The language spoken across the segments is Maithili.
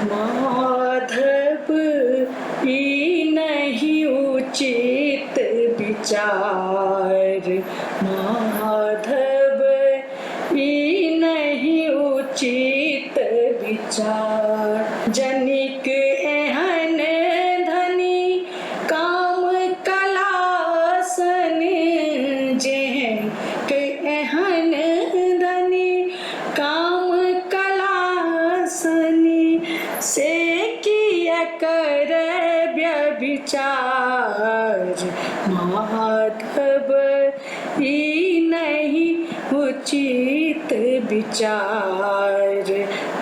माधव ई नहीं उचित विचार, माधव ई नहीं उचित विचार। जनिक एहन धनी काम कलासन, जेहन के एहन धनी काम कलासन, से किया कर व्यभिचार। माधव ई नहीं उचित विचार,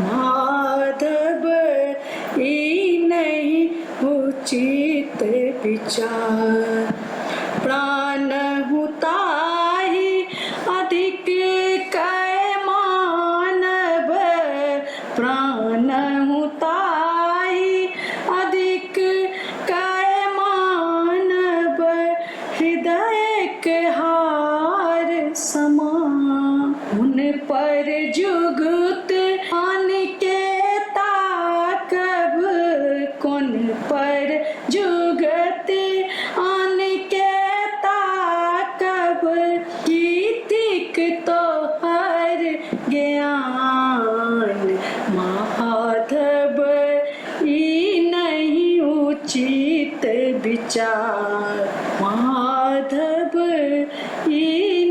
माधव ई नहीं उचित विचार। प्राण हुताहि अधिक कै मानव, प्राण हुताहि अधिक कै मानव, हृदय के हार समा। उन पर जुगुत अनिकेता कब, कौन पर जुगत अनिकेता कब, कीतिक तो हर ज्ञान। माधव ई नहीं उचित विचार, माधव ई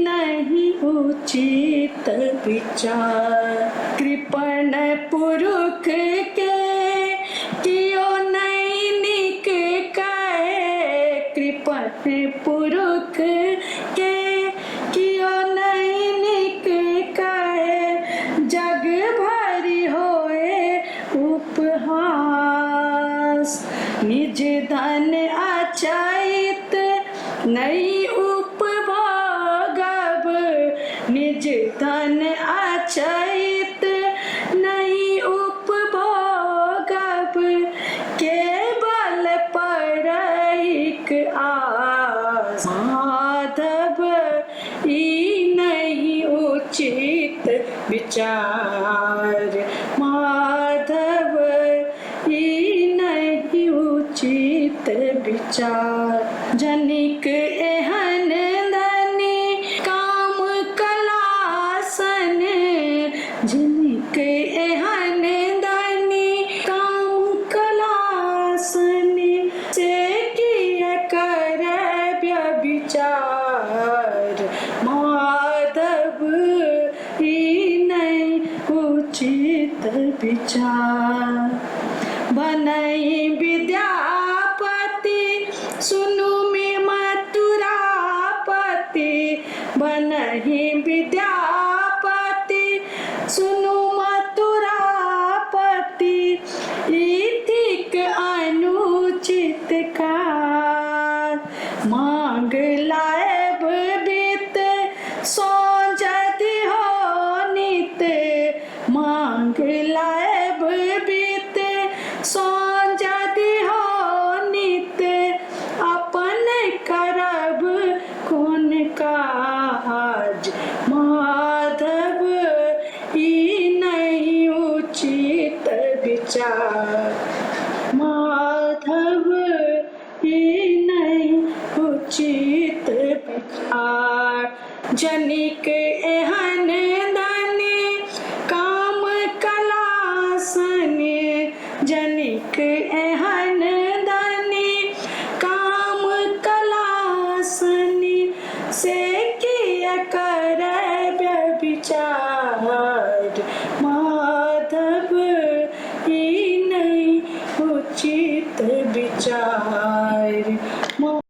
नहीं उचित विचार। कृपण पुरुष के कियो नहीं निक कहे, कृपण पुरुष के कियो नहीं निक कहे, जग भरि होए उपहास। निज धन अचैत नहीं उपभोगब, निज धन अचैत नहीं उपभोगब, केवल परैक आस। माधव ई नहीं उचित विचार, माधव ई नहीं उचित विचार। जनिक एहन धनी काम कलासन, जनिक एहन धनी काम कलासन, से किया कर व्यभिचार। माधव ई नहीं उचित विचार। बनई विद्यापति सुनु में मथुरापति, बनहि विद्यापति सुनु मथुरापति, इतिक अनुचित कार। मांग लाएब बीत सो जदि हो नित, मांग लाएब बीत सो जदि हो नित, अपन करब कौन काज। माधव ई नहीं उचित विचार, माधव ई नहीं उचित विचार। जनिक एहन धनी काम कलासन, जनिक एहन धनी काम कलासन, से किया कर व्यभिचार।